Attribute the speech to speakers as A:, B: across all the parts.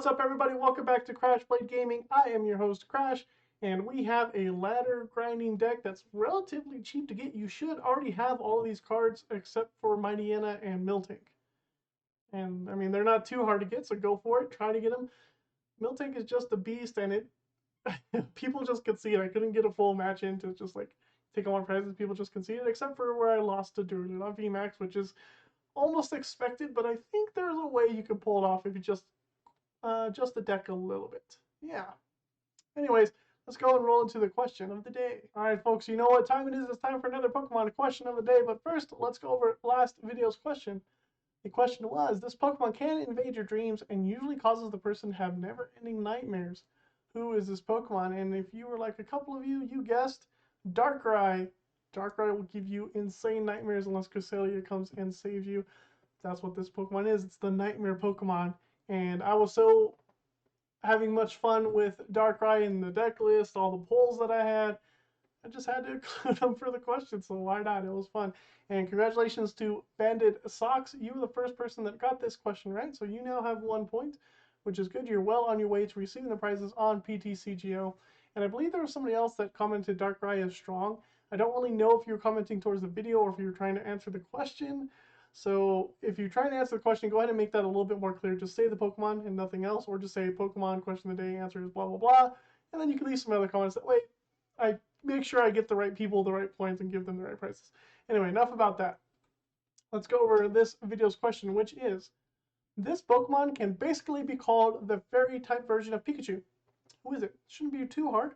A: What's up, everybody? Welcome back to Crash Blade Gaming. I am your host, Crash, and we have a ladder grinding deck that's relatively cheap to get. You should already have all of these cards except for Mightyena and Miltank. And, I mean, they're not too hard to get, so go for it. Try to get them. Miltank is just a beast, and it people just concede. I couldn't get a full match in to just, like, take on prizes. People just conceded, except for where I lost to Doralodon VMAX, which is almost expected, but I think there's a way you can pull it off if you just the deck a little bit. Yeah. Anyways, let's go and roll into the question of the day. All right, folks, you know what time it is. It's time for another Pokemon question of the day. But first, let's go over last video's question. The question was, this Pokemon can invade your dreams and usually causes the person to have never-ending nightmares. Who is this Pokemon? And if you were like a couple of you, you guessed Dark Rye. Dark Rye will give you insane nightmares unless Cresselia comes and saves you. That's what this Pokemon is. It's the Nightmare Pokemon. And I was so having much fun with Dark Rye in the deck list, all the polls that I had. I just had to include them for the question, so why not? It was fun. And congratulations to Bandit Socks. You were the first person that got this question right, so you now have 1 point, which is good. You're well on your way to receiving the prizes on PTCGO. And I believe there was somebody else that commented Dark Rye is strong. I don't really know if you were commenting towards the video or if you were trying to answer the question. So if you're trying to answer the question, go ahead and make that a little bit more clear. Just say the Pokemon and nothing else, or just say Pokemon question of the day, answer is blah, blah, blah. And then you can leave some other comments. That way, I make sure I get the right people the right points and give them the right prices. Anyway, enough about that. Let's go over this video's question, which is, this Pokemon can basically be called the fairy type version of Pikachu. Who is it? Shouldn't be too hard.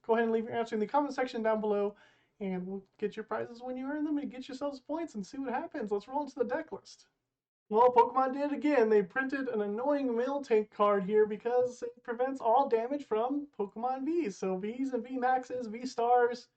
A: Go ahead and leave your answer in the comment section down below, and we'll get your prizes when you earn them and get yourselves points and see what happens. Let's roll into the deck list. Well, Pokemon did it again. They printed an annoying Miltank card here because it prevents all damage from Pokemon Vs. So Vs and VMAXs, V-Stars,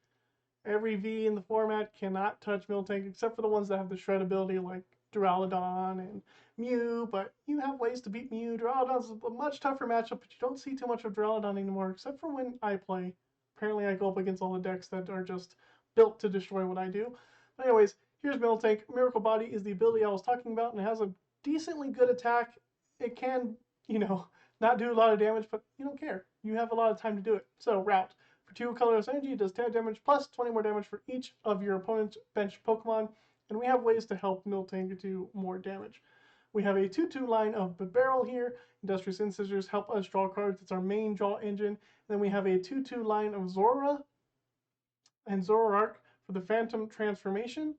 A: every V in the format cannot touch Miltank except for the ones that have the shred ability like Doralodon and Mew, but you have ways to beat Mew. Doralodon's a much tougher matchup, but you don't see too much of Doralodon anymore except for when I play. Apparently I go up against all the decks that are just built to destroy what I do. But anyways, here's Miltank. Miracle Body is the ability I was talking about, and it has a decently good attack. It can, not do a lot of damage, but you don't care. You have a lot of time to do it. So, Route. For 2 colorless energy, it does 10 damage plus 20 more damage for each of your opponent's bench Pokemon, and we have ways to help Miltank do more damage. We have a 2-2 line of Bibarel here. Industrious Incisors help us draw cards. It's our main draw engine. Then we have a 2-2 line of Zorua and Zoroark for the Phantom Transformation.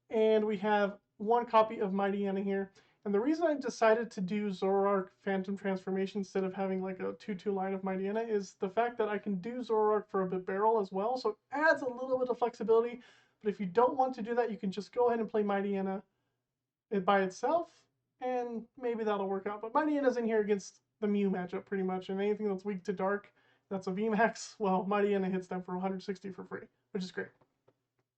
A: And we have 1 copy of Mightyena here. And the reason I decided to do Zoroark Phantom Transformation instead of having like a 2-2 line of Mightyena is the fact that I can do Zoroark for a Bibarel as well. So it adds a little bit of flexibility. But if you don't want to do that, you can just go ahead and play Mightyena by itself. And maybe that'll work out. But Mightyena's in here against the Mew matchup pretty much. And anything that's weak to Dark, that's a VMAX, well, Mightyena hits them for 160 for free, which is great.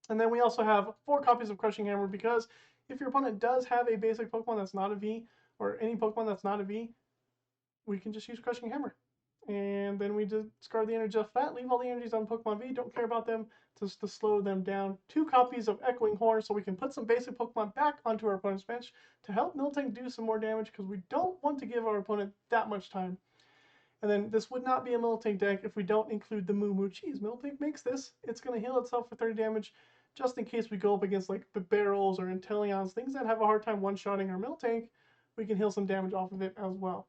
A: And then we also have 4 copies of Crushing Hammer because if your opponent does have a basic Pokemon that's not a V, or any Pokemon that's not a V, we can just use Crushing Hammer. And then we discard the energy of that, leave all the energies on Pokemon V, don't care about them, just to slow them down. 2 copies of Echoing Horn so we can put some basic Pokemon back onto our opponent's bench to help Miltank do some more damage because we don't want to give our opponent that much time. And then this would not be a Miltank deck if we don't include the Moomoo Cheese. Miltank makes this. It's going to heal itself for 30 damage just in case we go up against like Bibarels or Inteleons, things that have a hard time one-shotting our Miltank. We can heal some damage off of it as well.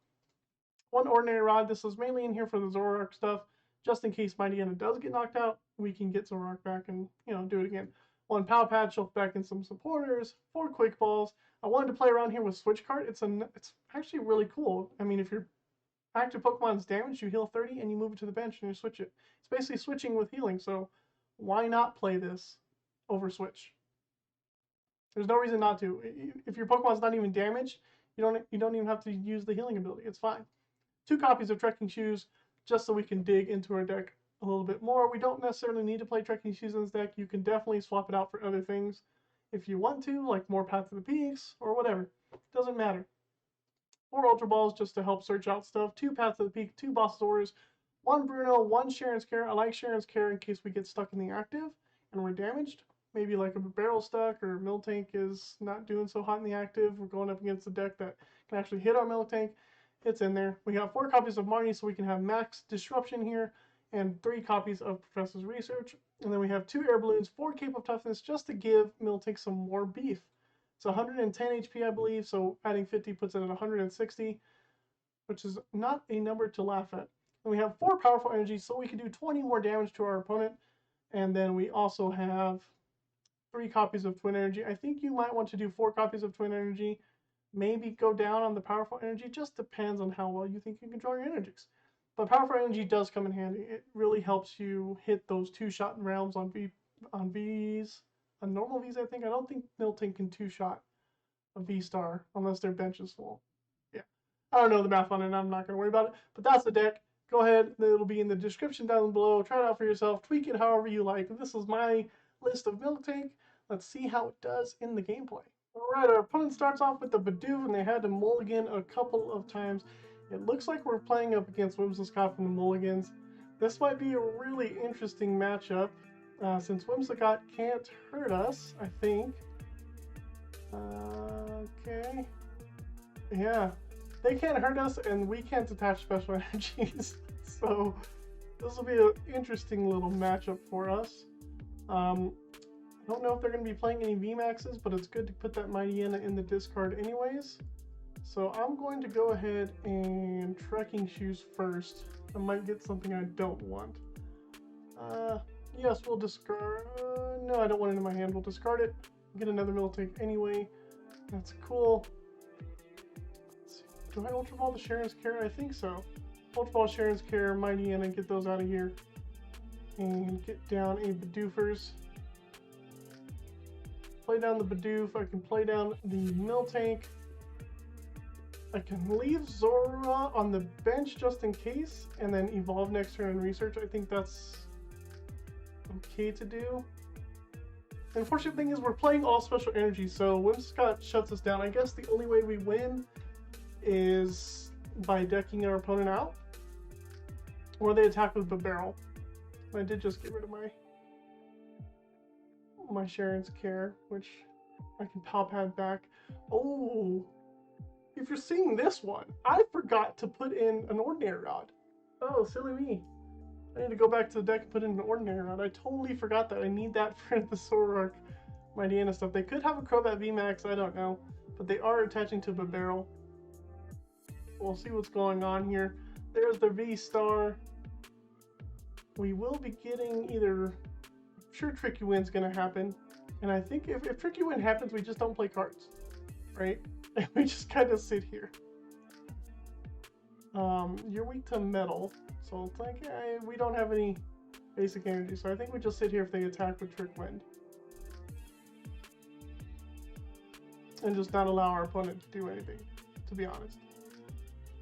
A: 1 Ordinary Rod. This is mainly in here for the Zoroark stuff. Just in case Mightyena does get knocked out, we can get Zoroark back and, do it again. 1 Pal Pad, shelf back in some supporters. 4 Quick Balls. I wanted to play around here with Switch Cart. It's actually really cool. I mean, if your active Pokemon's damaged, you heal 30 and you move it to the bench and you switch it. It's basically switching with healing, so why not play this over Switch? There's no reason not to. If your Pokemon's not even damaged, you don't even have to use the healing ability. It's fine. 2 copies of Trekking Shoes, just so we can dig into our deck a little bit more. We don't necessarily need to play Trekking Shoes in this deck. You can definitely swap it out for other things if you want to, like more Path to the Peaks or whatever. Doesn't matter. 4 Ultra Balls just to help search out stuff. 2 Path to the Peak, 2 Boss Orders, 1 Bruno, 1 Cheren's Care. I like Cheren's Care in case we get stuck in the active and we're damaged. Maybe like a barrel stuck or Miltank is not doing so hot in the active. We're going up against a deck that can actually hit our Miltank. it's in there. We got 4 copies of Marnie, so we can have max disruption here, and 3 copies of Professor's Research. And then we have 2 air balloons, 4 Cape of Toughness, just to give Miltank some more beef. It's 110 HP, I believe, so adding 50 puts it at 160, which is not a number to laugh at. And we have 4 powerful energies, so we can do 20 more damage to our opponent. And then we also have 3 copies of Twin Energy. I think you might want to do 4 copies of Twin Energy. Maybe go down on the powerful energy. Just depends on how well you think you control your energies. But powerful energy does come in handy. It really helps you hit those 2-shot realms on Vs. On normal Vs, I think. I don't think Miltank can 2-shot a V-star unless their bench is full. Yeah. I don't know the math on it, and I'm not going to worry about it. But that's the deck. Go ahead. It'll be in the description down below. Try it out for yourself. Tweak it however you like. This is my list of Miltank. Let's see how it does in the gameplay. Alright, our opponent starts off with the Bidoof, and they had to mulligan a couple of times. It looks like we're playing up against Wilsons Coffin and the Mulligans. This might be a really interesting matchup, since Wilsons can't hurt us, I think. Okay. Yeah, they can't hurt us, and we can't attach special energies. So, this will be an interesting little matchup for us. I don't know if they're going to be playing any VMAXs, but it's good to put that Mightyena in the discard anyways. So I'm going to go ahead and Trekking Shoes first. I might get something I don't want. Yes, we'll discard. No, I don't want it in my hand. We'll discard it. Get another Miltank anyway. That's cool. Let's see. Do I Ultra Ball the Cheren's Care? I think so. Ultra Ball Cheren's Care, Mightyena, get those out of here. And get down a Bidoofers. Play down the Bidoof. I can play down the Miltank. I can leave Zorua on the bench just in case, and then evolve next turn and research. I think that's okay to do. The unfortunate thing is we're playing all special energy, so when Scott shuts us down, I guess the only way we win is by decking our opponent out, or they attack with Bibarel. I did just get rid of my Cheren's Care, which I can Pal Pad back. Oh, if you're seeing this one, I forgot to put in an Ordinary Rod. Oh, silly me. I need to go back to the deck and put in an Ordinary Rod. I totally forgot that. I need that for the Zoroark Mightyena stuff. They could have a Crobat VMAX, I don't know. But they are attaching to Bibarel. We'll see what's going on here. There's the V-Star. We will be getting either... I'm sure Tricky Win's going to happen. And I think if Tricky Win happens, we just don't play cards. Right? And we just kind of sit here. You're weak to metal. So it's like, we don't have any basic energy. So I think we just sit here if they attack with Trick Wind. And just not allow our opponent to do anything, to be honest.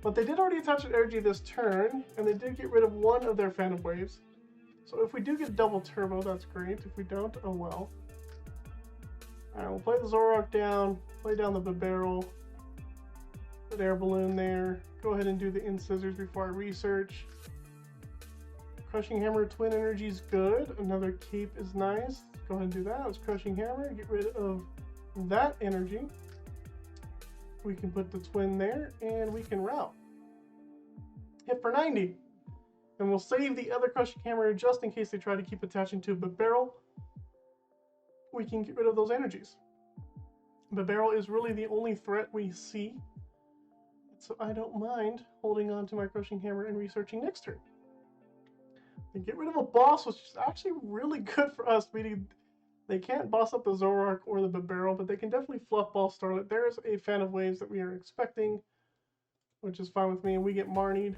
A: But they did already attach an energy this turn, and they did get rid of one of their Phantom Waves. So if we do get double turbo, that's great. If we don't, oh well. Alright, we'll play the Zoroark down, play down the Bibarel, put air balloon there, go ahead and do the Incisors before I research. Crushing Hammer Twin Energy is good, another Cape is nice. Go ahead and do that. Let's Crushing Hammer, get rid of that energy. We can put the Twin there, and we can route. Hit for 90. And we'll save the other Crushing Hammer just in case they try to keep attaching to Bibarel. We can get rid of those energies. Bibarel is really the only threat we see. So I don't mind holding on to my Crushing Hammer and researching next turn. They get rid of a boss, which is actually really good for us, meaning they can't boss up the Zoroark or the Bibarel, but they can definitely fluff ball Starlet. There's a Fan of Waves that we are expecting, which is fine with me, and we get Marnied,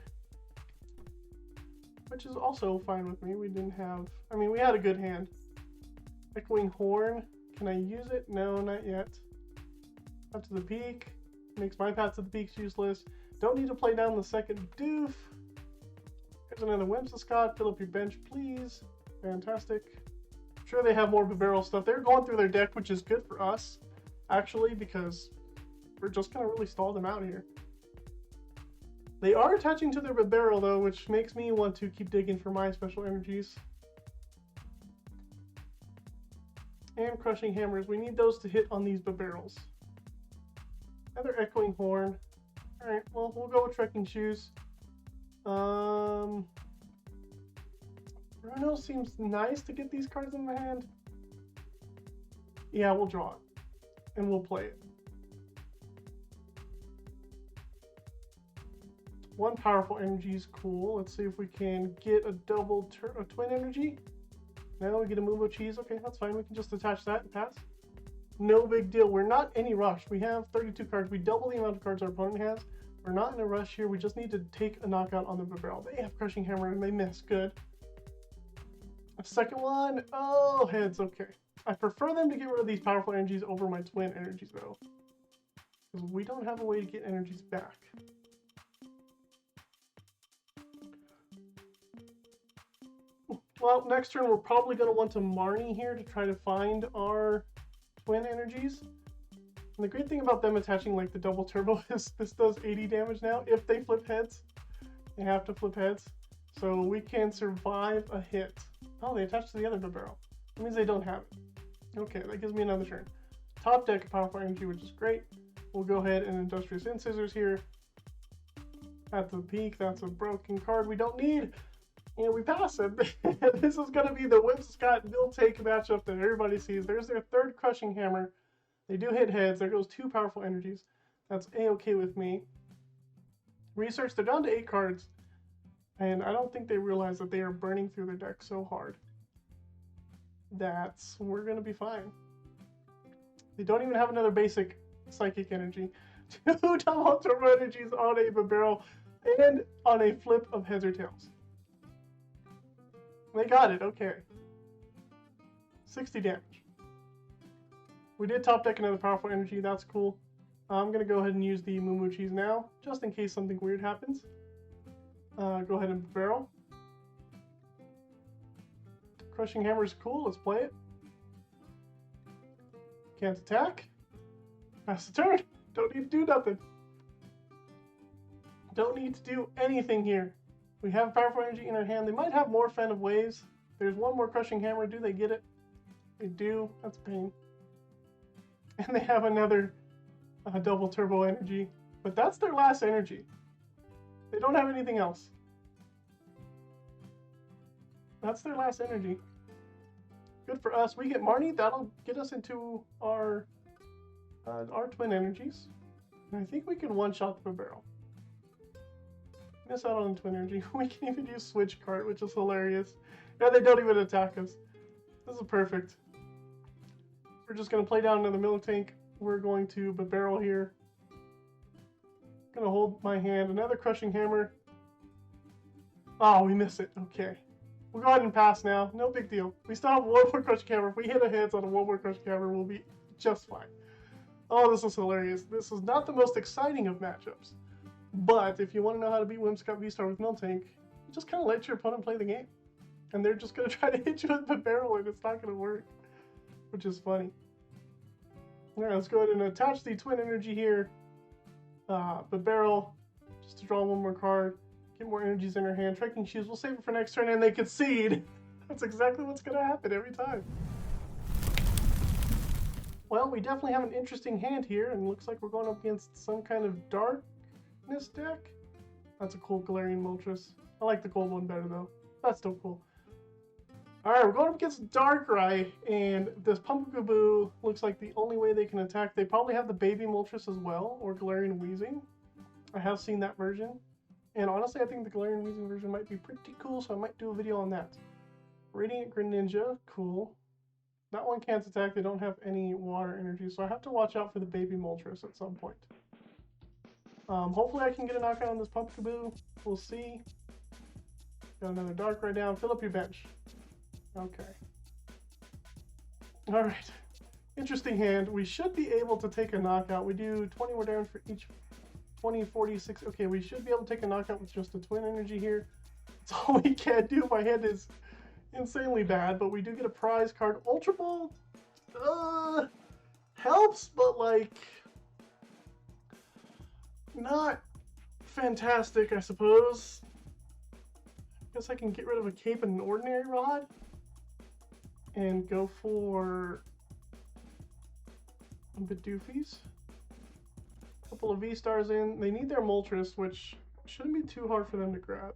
A: which is also fine with me. We didn't have... I mean, we had a good hand. Echoing Horn. Can I use it? No, not yet. Up to the peak. Makes my path to the peaks useless. Don't need to play down the second Bidoof. Here's another Whimsicott. Fill up your bench, please. Fantastic. I'm sure they have more Bibarel stuff. They're going through their deck, which is good for us, actually, because we're just going to really stall them out here. They are attaching to their Bibarel, though, which makes me want to keep digging for my special energies. And Crushing Hammers. We need those to hit on these Bibarels. Another Echoing Horn. Alright, well, we'll go with Trekking Shoes. Bruno seems nice to get these cards in the hand. Yeah, we'll draw it. And we'll play it. One powerful energy is cool. Let's see if we can get a twin energy. Now we get a Moomoo Cheese. Okay, that's fine. We can just attach that and pass. No big deal. We're not any rush. We have 32 cards. We double the amount of cards our opponent has. We're not in a rush here. We just need to take a knockout on the Bibarel. They have Crushing Hammer and they miss. Good. Second one. Oh, heads. Okay. I prefer them to get rid of these powerful energies over my twin energies, though. Because we don't have a way to get energies back. Well, next turn we're probably going to want to Marnie here to try to find our twin energies. And the great thing about them attaching like the double turbo is this does 80 damage now. If they flip heads, they have to flip heads. So we can survive a hit. Oh, they attach to the other Bibarel. That means they don't have it. Okay, that gives me another turn. Top deck of powerful energy, which is great. We'll go ahead and Industrious Incisors here. At the peak, that's a broken card we don't need. And we pass it. This is going to be the Miltank matchup that everybody sees. There's their third Crushing Hammer. They do hit heads. There goes two powerful energies. That's A-okay with me. Research, they're down to 8 cards. And I don't think they realize that they are burning through their deck so hard that we're going to be fine. They don't even have another basic Psychic Energy. 2 double turbo energies on a Bibarel and on a flip of heads or tails. They got it, okay. 60 damage. We did top deck another powerful energy, that's cool. I'm going to go ahead and use the Moomoo Cheese now, just in case something weird happens. Go ahead and barrel. Crushing Hammer is cool, let's play it. Can't attack. Pass the turn. Don't need to do nothing. Don't need to do anything here. We have powerful energy in our hand. They might have more Fan of Waves. There's one more Crushing Hammer. Do they get it? They do. That's pain. And they have another double turbo energy. But that's their last energy. They don't have anything else. That's their last energy. Good for us. We get Marnie. That'll get us into our twin energies. And I think we can one-shot the Bibarel. Miss out on twin energy. We can even use Switch Cart, which is hilarious. Yeah, they don't even attack us. This is perfect. We're just going to play down another Miltank. We're going to Bibarel here. Going to hold my hand. Another Crushing Hammer. Oh, we miss it. Okay. We'll go ahead and pass now. No big deal. We still have one more Crushing Hammer. If we hit a heads on a one more Crushing Hammer, we'll be just fine. Oh, this is hilarious. This is not the most exciting of matchups. But if you want to know how to beat Whimsicott V-Star with Miltank, you just kind of let your opponent play the game. And they're just going to try to hit you with the barrel and it's not going to work. Which is funny. Alright, let's go ahead and attach the twin energy here. Bibarel, just to draw one more card. Get more energies in her hand. Trekking Shoes, we'll save it for next turn and they concede. That's exactly what's going to happen every time. Well, we definitely have an interesting hand here and looks like we're going up against some kind of darkness deck. That's a cool Galarian Moltres. I like the gold one better though. That's still cool. Alright, we're going up against Dark Rye, and this Pumpkaboo looks like the only way they can attack. They probably have the Baby Moltres as well, or Galarian Weezing. I have seen that version. And honestly, I think the Galarian Weezing version might be pretty cool, so I might do a video on that. Radiant Greninja, cool. That one can't attack, they don't have any water energy, so I have to watch out for the Baby Moltres at some point. Hopefully I can get a knockout on this Pumpkaboo. We'll see. Got another Dark Rye down. Fill up your bench. Okay. Alright. Interesting hand. We should be able to take a knockout. We do 20 more damage for each 20, 46. Okay, we should be able to take a knockout with just a twin energy here. That's all we can do. My hand is insanely bad, but we do get a prize card. Ultra Ball helps, but like not fantastic, I suppose. Guess I can get rid of a Cape and an Ordinary Rod and go for Bidoofies. Couple of V-Stars in. They need their Moltres, which shouldn't be too hard for them to grab.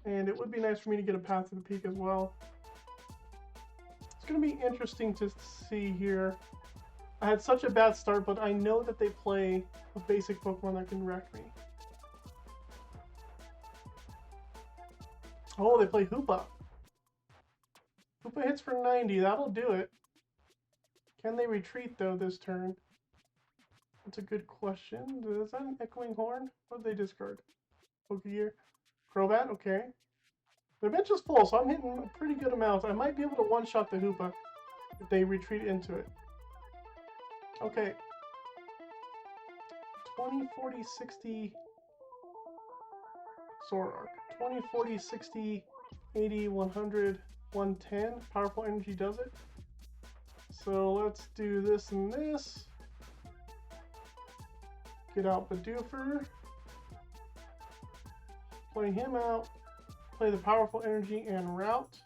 A: And it would be nice for me to get a Path to the Peak as well. It's going to be interesting to see here. I had such a bad start, but I know that they play a basic Pokemon that can wreck me. Oh, they play Hoopa. Hoopa hits for 90. That'll do it. Can they retreat, though, this turn? That's a good question. Is that an Echoing Horn? What did they discard? Pokegear. Crobat? Okay. Their bench is full, so I'm hitting a pretty good amount. I might be able to one-shot the Hoopa if they retreat into it. Okay. 20, 40, 60... Zoroark. 20, 40, 60, 80, 100, 110. Powerful Energy does it. So let's do this and this. Get out Bidoofer. Play him out. Play the Powerful Energy and Route.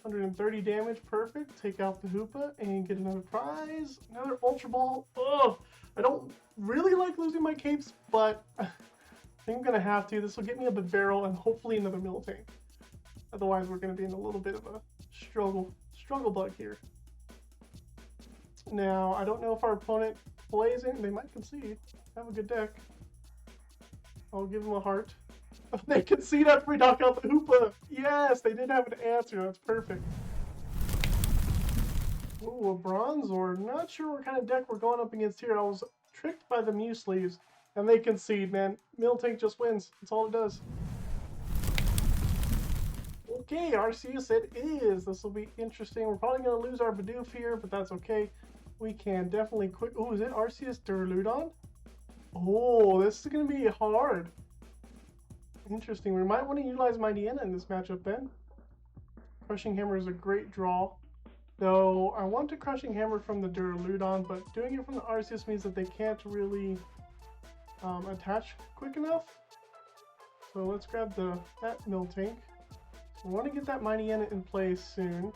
A: 130 damage, perfect. Take out the Hoopa and get another prize. Another Ultra Ball. Ugh! I don't really like losing my capes, but I think I'm gonna have to. This will get me a Bibarel and hopefully another Miltank. Otherwise, we're gonna be in a little bit of a struggle bug here. Now, I don't know if our opponent plays in. They might concede. Have a good deck. I'll give them a heart. They concede after we knock out the Hoopa. Yes, they did have an answer. That's perfect. Ooh, a Bronzor. Not sure what kind of deck we're going up against here. I was tricked by the Mew sleeves, and they concede, man. Miltank just wins. That's all it does. Okay, Arceus it is. This will be interesting. We're probably going to lose our Bidoof here, but that's okay. We can definitely quick. Oh, is it Arceus Doralodon? Oh, this is going to be hard. Interesting. We might want to utilize Mightyena in this matchup then. Crushing Hammer is a great draw. Though I want to Crushing Hammer from the Doralodon, but doing it from the Arceus means that they can't really attach quick enough. So let's grab that Miltank. We want to get that Mightyena in place soon.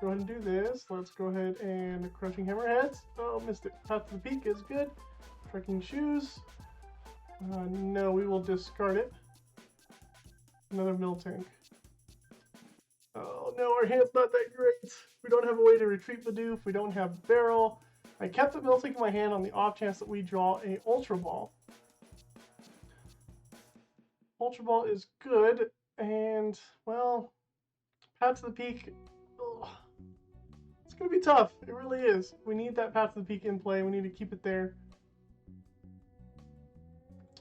A: Go ahead and do this. Let's go ahead and Crushing Hammer heads. Oh, missed it. Path to the Peak is good. Trekking Shoes. No, we will discard it. Another Miltank. Oh no, our hand's not that great. We don't have a way to retreat Bidoof. We don't have Barrel. I kept the Miltank in my hand on the off chance that we draw a Ultra Ball. Ultra Ball is good, and well, Path to the Peak. Ugh. It's gonna be tough. It really is. We need that Path to the Peak in play. We need to keep it there.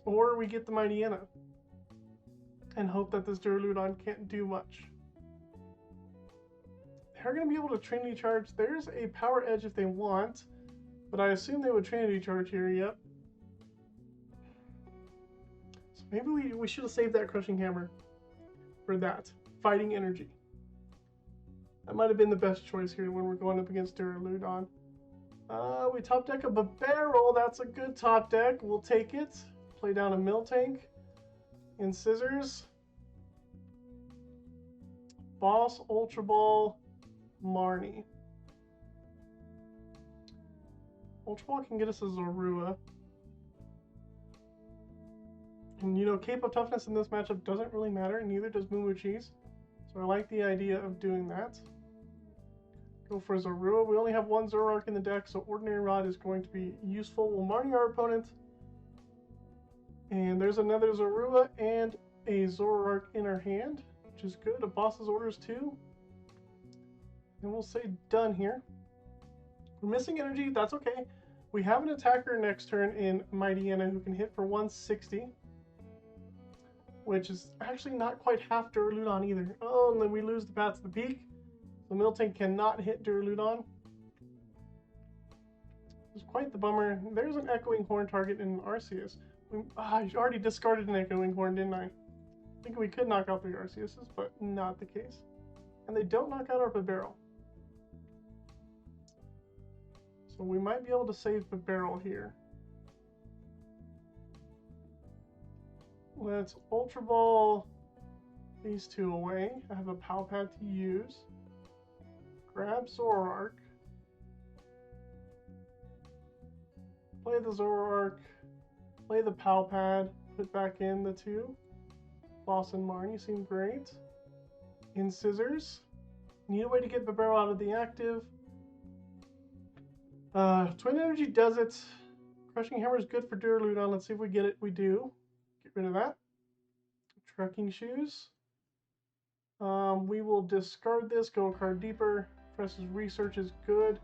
A: Or we get the Mightyena and hope that this Doralodon can't do much. They're going to be able to Trinity Charge. There's a Power Edge if they want, but I assume they would Trinity Charge here, yep. So maybe we should have saved that Crushing Hammer for that. Fighting Energy. That might have been the best choice here when we're going up against Doralodon. We top deck a Bibarel. That's a good top deck. We'll take it. Play down a Miltank in Scissors. Boss, Ultra Ball, Marnie. Ultra Ball can get us a Zorua. And you know, Cape of Toughness in this matchup doesn't really matter, and neither does Moomoo Cheese. So I like the idea of doing that. Go for Zorua. We only have one Zoroark in the deck, so Ordinary Rod is going to be useful. We'll Marnie our opponent. And there's another Zorua and a Zoroark in our hand, which is good. A Boss's Orders too. And we'll say done here. We're missing energy, that's okay. We have an attacker next turn in Mightyena who can hit for 160. Which is actually not quite half Doralodon either. Oh, and then we lose the Path to the Peak. So Miltank cannot hit Doralodon. It's quite the bummer. There's an Echoing Horn target in Arceus. I already discarded an Echoing Horn, didn't I? I think we could knock out the Arceuses, but not the case. And they don't knock out our Bibarel. So we might be able to save Bibarel here. Let's Ultra Ball these two away. I have a Pal Pad to use. Grab Zoroark. Play the Zoroark. Play the Pal Pad. Put back in the two. Boss and Marnie seem great. In Scissors. Need a way to get Bibarel out of the active. Twin Energy does it. Crushing Hammer is good for Doralodon. Let's see if we get it. We do. Get rid of that. Trekking Shoes. We will discard this. Go a card deeper. Presses Research is good.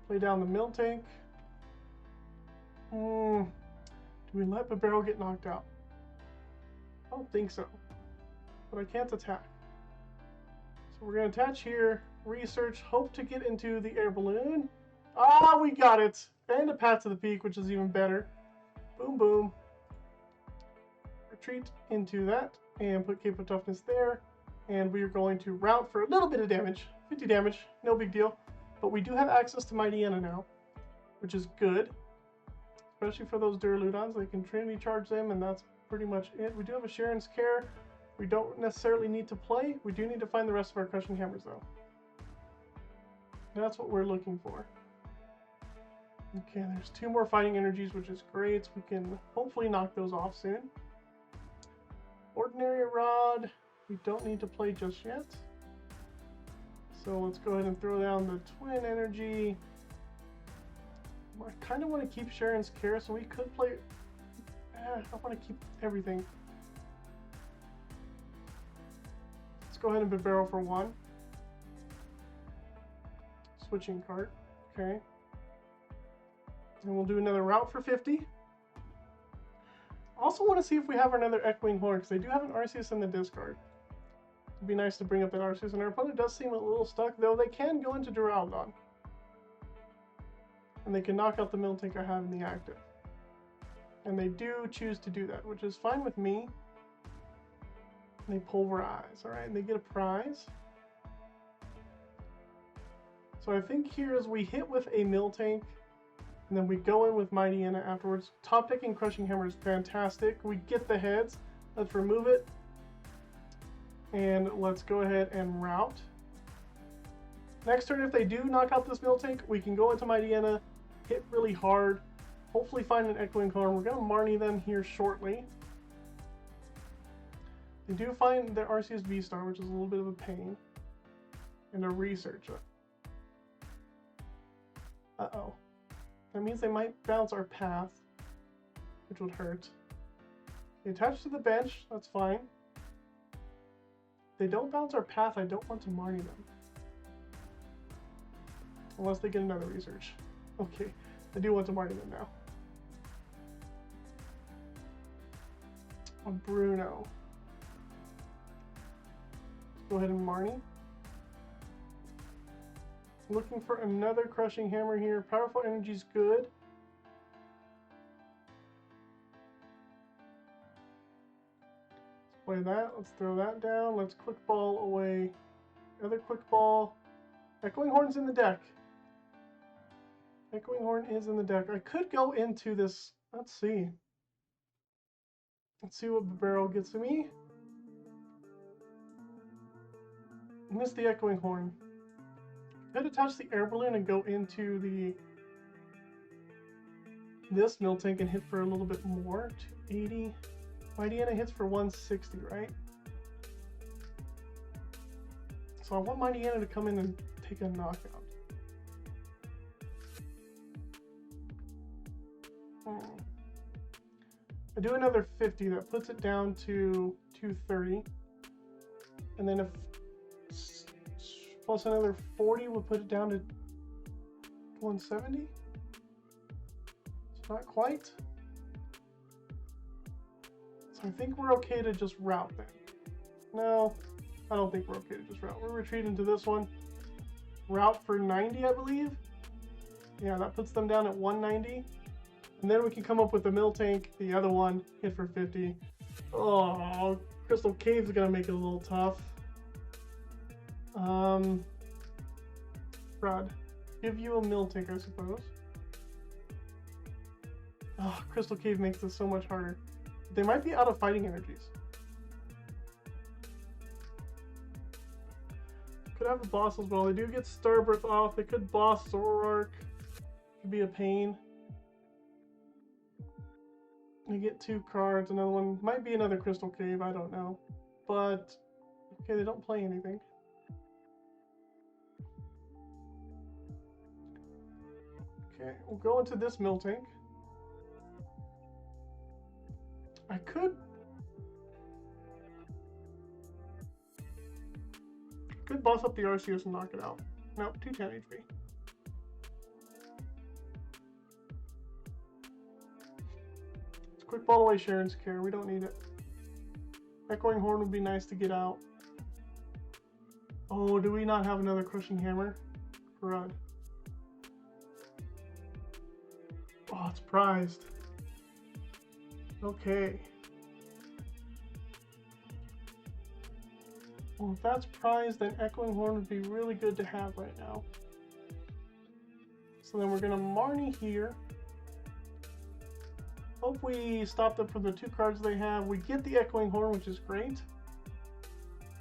A: Play down the Miltank. Do we let Bibarel get knocked out? I don't think so. But I can't attack. So we're going to attach here. Research. Hope to get into the air balloon. Ah, we got it. And a Path to the Peak, which is even better. Boom, boom. Retreat into that. And put Cape of Toughness there. And we are going to route for a little bit of damage. 50 damage. No big deal. But we do have access to Mightyena now. Which is good. Especially for those Doralodons. They can Trinity Charge them. And that's pretty much it. We do have a Cheren's Care. We don't necessarily need to play. We do need to find the rest of our Crushing Hammers though. That's what we're looking for. Okay, there's 2 more Fighting Energies, which is great. We can hopefully knock those off soon. Ordinary Rod, we don't need to play just yet. So let's go ahead and throw down the Twin Energy. I kind of want to keep Cheren's Care, so we could play... I want to keep everything. Let's go ahead and Bibarel for 1. Switching card. Okay. And we'll do another route for 50. Also want to see if we have another Echoing Horn, because they do have an Arceus in the discard. It'd be nice to bring up that Arceus, and our opponent does seem a little stuck, though they can go into Doralodon. And they can knock out the Miltank I have in the active. And they do choose to do that, which is fine with me. And they pulverize, alright, and they get a prize. So I think here as we hit with a Miltank, and then we go in with Mightyena afterwards. Top decking Crushing Hammer is fantastic. We get the heads. Let's remove it. And let's go ahead and route. Next turn, if they do knock out this Miltank, we can go into Mightyena, hit really hard, hopefully find an Echoing Horn. We're going to Marnie them here shortly. They do find the Arceus V-Star, which is a little bit of a pain. And a Research. Uh-oh. That means they might bounce our Path, which would hurt. They attach to the bench, that's fine. If they don't bounce our Path, I don't want to Marnie them. Unless they get another Research. Okay, I do want to Marnie them now. On Bruno. Let's go ahead and Marnie. Looking for another Crushing Hammer here. Powerful Energy's good. Let's play that. Let's throw that down. Let's Quick Ball away. Another Quick Ball. Echoing Horn's in the deck. Echoing Horn is in the deck. I could go into this. Let's see. Let's see what Bibarel gets to me. Miss the Echoing Horn. Could attach the air balloon and go into this Miltank and hit for a little bit more. 280. Mightyena hits for 160, right? So I want Mightyena to come in and take a knockout. I do another 50, that puts it down to 230. And then if plus another 40 will put it down to 170. It's not quite. So I think we're okay to just route then. No, I don't think we're okay to just route. We're retreating to this one. Route for 90, I believe. Yeah, that puts them down at 190. And then we can come up with the Miltank, the other one, hit for 50. Oh, Crystal Cave's gonna make it a little tough. Rod, give you a Miltank, I suppose. Oh, Crystal Cave makes this so much harder. They might be out of Fighting Energies. Could have a boss as well. They do get Starbirth off. They could boss Zoroark. Could be a pain. I get 2 cards. Another one might be another Crystal Cave. I don't know. But, okay, they don't play anything. Okay, we'll go into this Miltank. I could boss up the Arceus and knock it out. Nope, 210 HP. Let's quick ball away Cheren's care. We don't need it. Echoing Horn would be nice to get out. Oh, do we not have another Crushing Hammer? Crud. Oh, it's prized. Okay. Well, if that's prized, then Echoing Horn would be really good to have right now. So then we're going to Marnie here. Hope we stop them from the 2 cards they have. We get the Echoing Horn, which is great.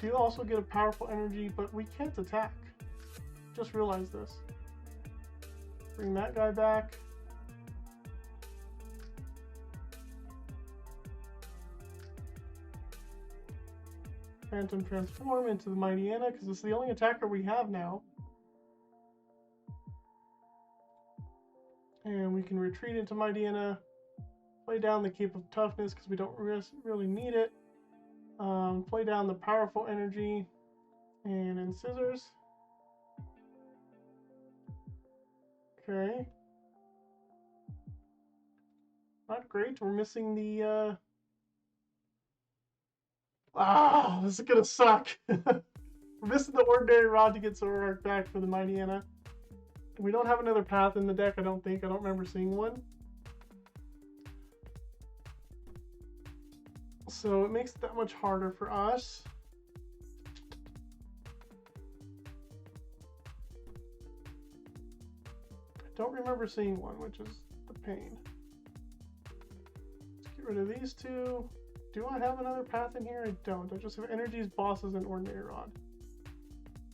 A: Do also get a powerful energy, but we can't attack. Just realized this. Bring that guy back. Phantom transform into the Mightyena, because it's the only attacker we have now. And we can retreat into Mightyena, play down the Cape of Toughness because we don't really need it. Play down the powerful energy, and in scissors. Okay. Not great. We're missing the this is gonna suck. We're missing the Ordinary Rod to get Zoroark back for the Mightyena. We don't have another path in the deck, I don't think. I don't remember seeing one. So it makes it that much harder for us. I don't remember seeing one, which is the pain. Let's get rid of these 2. Do I have another path in here? I don't. I just have energies, bosses, and Ordinary Rod.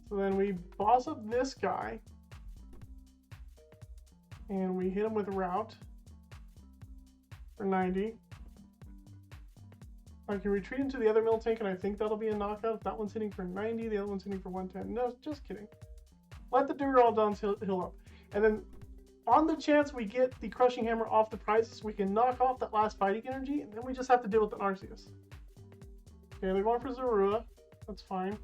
A: So then we boss up this guy. And we hit him with a route for 90. I can retreat into the other Miltank, and I think that'll be a knockout. That one's hitting for 90, the other one's hitting for 110. No, just kidding. Let the Doralodons heal up. And then, on the chance we get the Crushing Hammer off the prizes, we can knock off that last fighting energy, and then we just have to deal with the Arceus. Okay, they're going for Zorua. That's fine.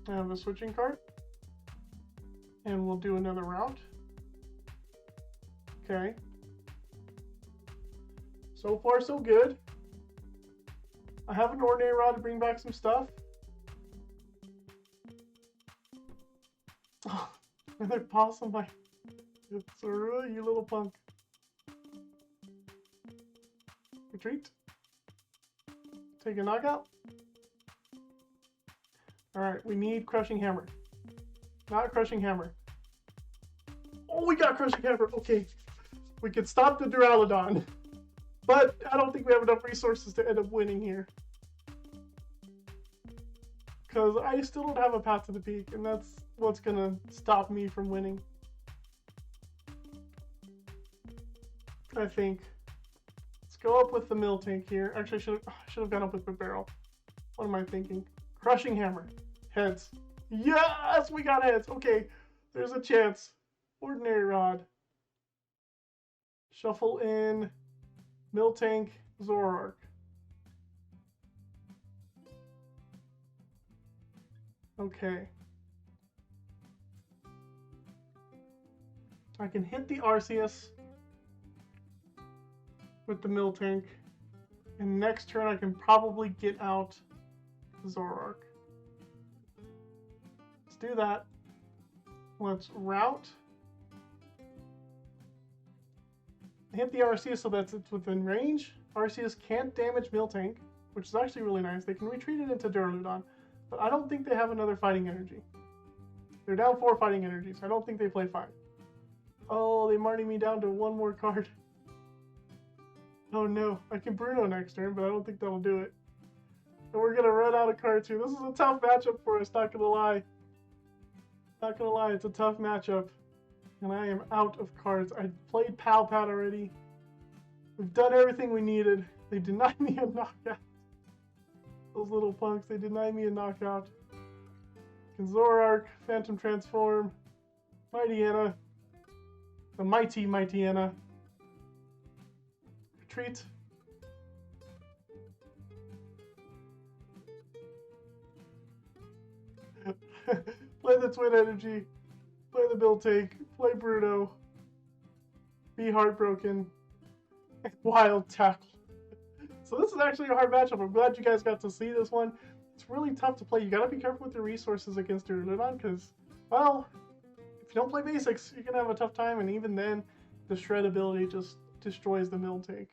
A: I have a switching cart. And we'll do another route. Okay. So far, so good. I have an Ordinary Rod to bring back some stuff. Oh, another boss on my Zorua, you little punk. Retreat. Take a knockout. Alright, we need Crushing Hammer. Not Crushing Hammer. Oh, we got Crushing Hammer. Okay. We can stop the Doralodon. But I don't think we have enough resources to end up winning here. Because I still don't have a path to the peak, and that's what's going to stop me from winning. I think. Let's go up with the Miltank here. Actually, I should have gone up with Bibarel. What am I thinking? Crushing Hammer. Heads. Yes! We got heads. Okay. There's a chance. Ordinary Rod. Shuffle in Miltank, Zoroark. Okay. I can hit the Arceus with the Miltank, and next turn I can probably get out Zoroark. Let's do that. Let's route. Hit the Arceus so that it's within range. Arceus can't damage Miltank, which is actually really nice. They can retreat it into Doralodon, but I don't think they have another fighting energy. They're down 4 fighting energies. I don't think they play 5. Oh, they Marnie me down to 1 more card. Oh no, I can Bruno next turn, but I don't think that'll do it. And we're gonna run out of cards here. This is a tough matchup for us, not gonna lie. Not gonna lie, it's a tough matchup. And I am out of cards. I played Pal Pad already. We've done everything we needed. They denied me a knockout. Those little punks, they denied me a knockout. Zoroark, Phantom Transform, Mightyena, the mighty Mightyena. Retreat. Play the Twin Energy. Play the Miltank. Play Bruno. Be heartbroken. Wild Tackle. So this is actually a hard matchup. I'm glad you guys got to see this one. It's really tough to play. You gotta be careful with your resources against Doralodon because, well, if you don't play basics, you're gonna have a tough time, and even then, the shred ability just destroys the Miltank.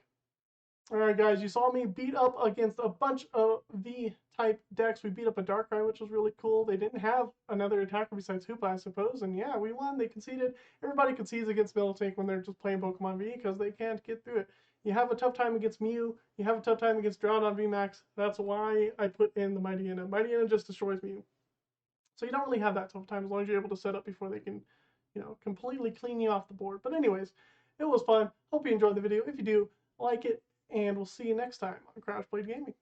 A: Alright guys, you saw me beat up against a bunch of V-type decks. We beat up a Dark Rye, which was really cool. They didn't have another attacker besides Hoopa, I suppose, and yeah, we won. They conceded. Everybody concedes against Miltank when they're just playing Pokemon V because they can't get through it. You have a tough time against Mew. You have a tough time against Doralodon VMAX. That's why I put in the Mightyena. Mightyena just destroys Mew. So you don't really have that tough time as long as you're able to set up before they can, you know, completely clean you off the board. But anyways, it was fun. Hope you enjoyed the video. If you do, like it, and we'll see you next time on Crash Blade Gaming.